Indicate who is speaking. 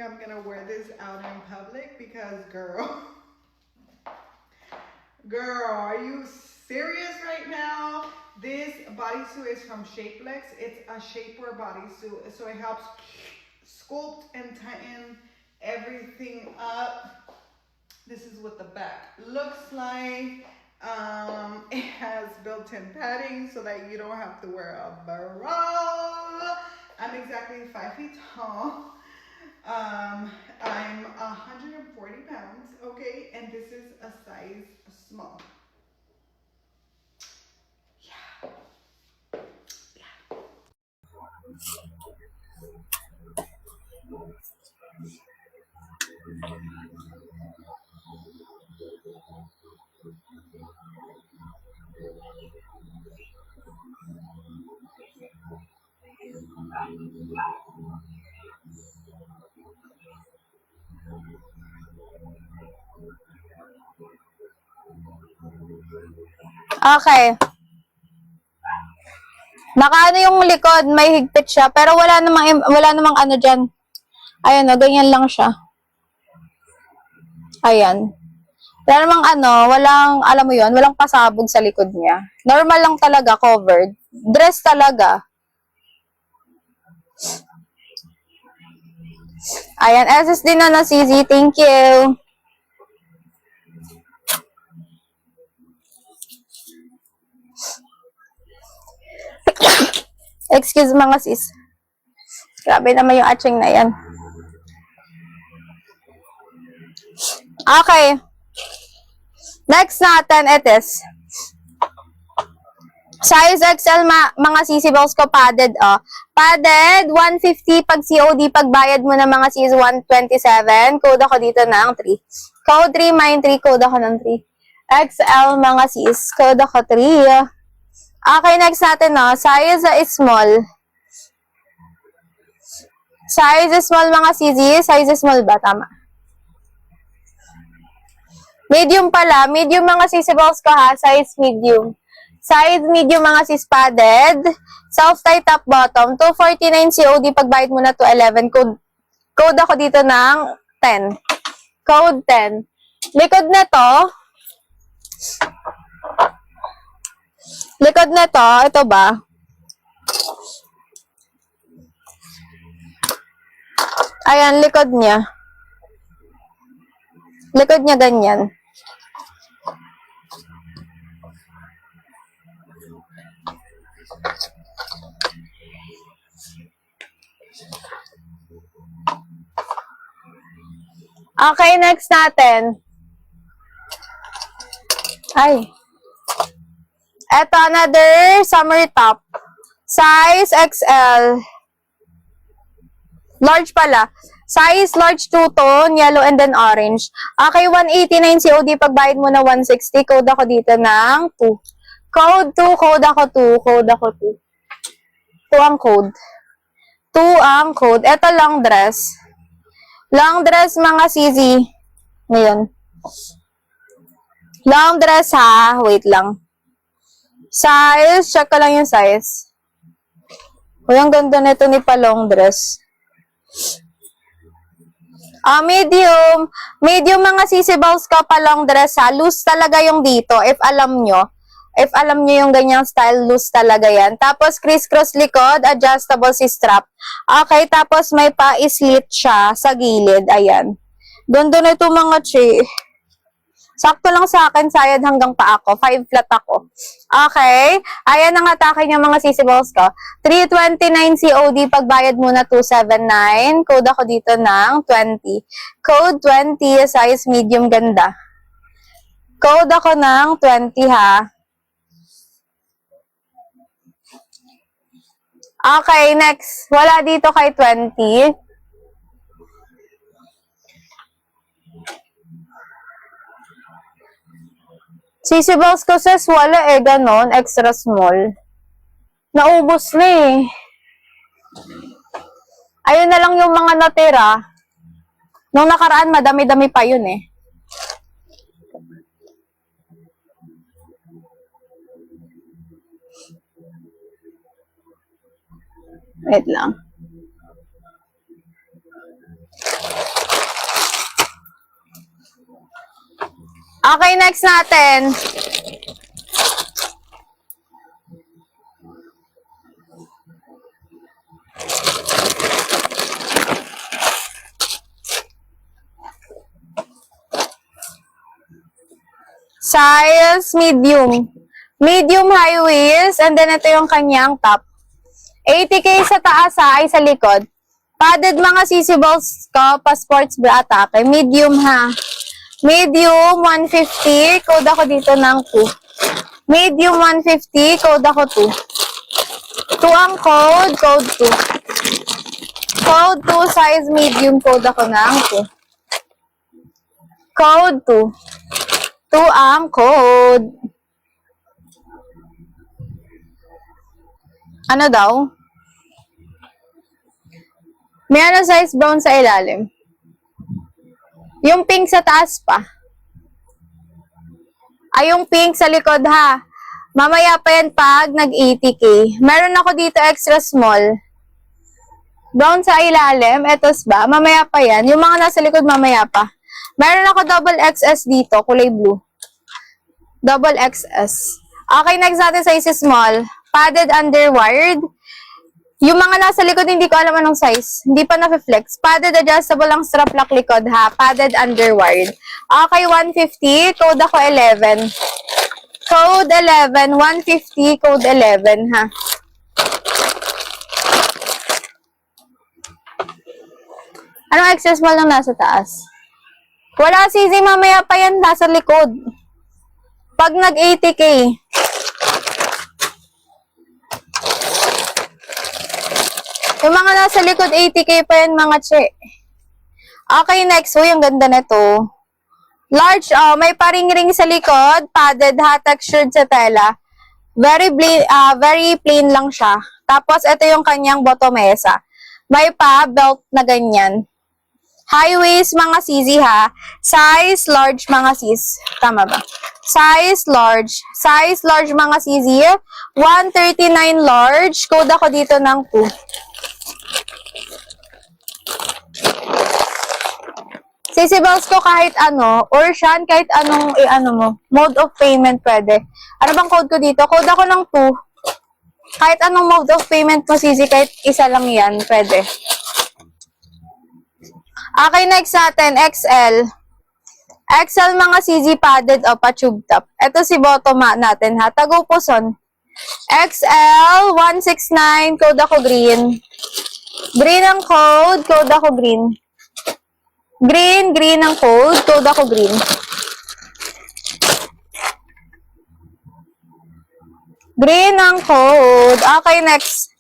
Speaker 1: I'm gonna wear this out in public because, girl, are you serious right now? This bodysuit is from Shapelex. It's a shapewear bodysuit, so it helps sculpt and tighten everything up. This is what the back looks like. It has built-in padding so that you don't have to wear a bra. I'm exactly 5 feet tall. I'm 140 pounds, okay, and this is a size small. Yeah.
Speaker 2: Okay. Nakaano yung likod, may higpit siya, pero wala namang ano diyan. Ayan o, ganyan lang siya. Ayan. Wala namang ano, alam mo yon, walang pasabog sa likod niya. Normal lang talaga, covered. Dress talaga. Ayan, SSD na CZ, thank you. Excuse mga sis. Grabe naman yung atching na yan. Okay. Next natin, it is size XL mga sisibles ko, padded, Padded, 150 pag COD, pagbayad mo ng mga sis, 127. Code ako dito ng 3. Code 3, mine 3, code ako ng 3. XL mga sis, code ako 3. Okay, next natin, size is small. Size is small mga CZ, size is small ba? Tama. Medium pala, medium mga sisibles ko ha, size medium. Size medium mga sis, padded. Self-tie top bottom, 249 COD, pagbayad mo na to 11. Code ako dito ng 10. Code 10. Likod na to, ito ba? Ayan, likod niya. Likod niya ganyan. Okay, next natin. Eto, another summer top. Size XL. Large pala. Size large two-tone, yellow and then orange. Okay, 189 COD, pagbayad mo na 160. Code ako dito ng 2. Code 2, code ako 2. Code ako 2. 2 ang code. 2 ang code. Eto, long dress. Long dress, mga CZ. Ngayon. Long dress, ha? Wait lang. Size, check ko lang yung size. Uy, ang ganda nito ni pa long dress. Medium. Medium mga sisibles ka pa long dress, ha? Loose talaga yung dito, if alam nyo. If alam nyo yung ganyang style, loose talaga yan. Tapos, criss-cross likod, adjustable si strap. Okay, tapos may pa-slit siya sa gilid. Ayan. Ganda na ito mga chi. Sakto lang sa akin, sayad hanggang pa ako. 5 flat ako. Okay. Ayan ang atake niya mga sisibles ko. 329 COD, pagbayad muna 279. Code ako dito ng 20. Code 20, size medium, ganda. Code ako ng 20 ha. Okay, next. Wala dito kay 20. Sisibles ko says wala ganon, extra small. Naubos na eh. Ayun na lang yung mga natira. Nung nakaraan, madami-dami pa yun eh. Wait lang. Okay, next natin. Size medium. Medium high waist, and then ito yung kanyang top. 80K sa taas ay sa likod. Padded mga sisi balls ko, pa sports bra atake. Medium ha. Medium 150, code ako dito ng 2. Medium 150, code ako 2. 2 ang code, code 2. Code 2, size medium, code ako ng 2. Code 2. 2 ang code. Ano daw? May ano size brown sa ilalim. Yung pink sa taas pa. Ay, yung pink sa likod ha. Mamaya pa yan pag nag-80K. Meron ako dito extra small. Brown sa ilalim. Etos ba? Mamaya pa yan. Yung mga nasa likod mamaya pa. Meron ako double XS dito. Kulay blue. Double XS. Okay, next natin size small. Padded underwired. Yung mga nasa likod, hindi ko alam anong size. Hindi pa na-flex. Padded adjustable ang strap lock likod ha. Padded underwired. Okay, 150. Code ako 11. Code 11. 150. Code 11 ha. Anong excess small lang nasa taas? Wala sisi, mamaya pa yan nasa likod. Pag nag-80K. Yung mga nasa likod, 80K pa yan mga che. Okay, next. So, yung ganda na to. Large, may paring-ring sa likod. Padded, textured sa tela. Very plain lang siya. Tapos, ito yung kanyang bottomesa. May pa, belt na ganyan. High waist, mga sisi ha. Size large, mga sis. Tama ba? Size large. Size large, mga sisi. 139 large. Code ako dito ng 2. Sisibals ko kahit ano, or Shan, kahit anong mo, mode of payment pwede. Ano bang code ko dito? Code ako ng 2. Kahit anong mode of payment mo, Sisi, kahit isa lang yan, pwede. Okay, next natin, XL. XL mga Sisi padded o pa-tube top. Ito si bottom natin ha, tagupuson. XL 169, code ako green. Green ang code, code ako green. Green ang code ako green. Green ang code. Okay, next.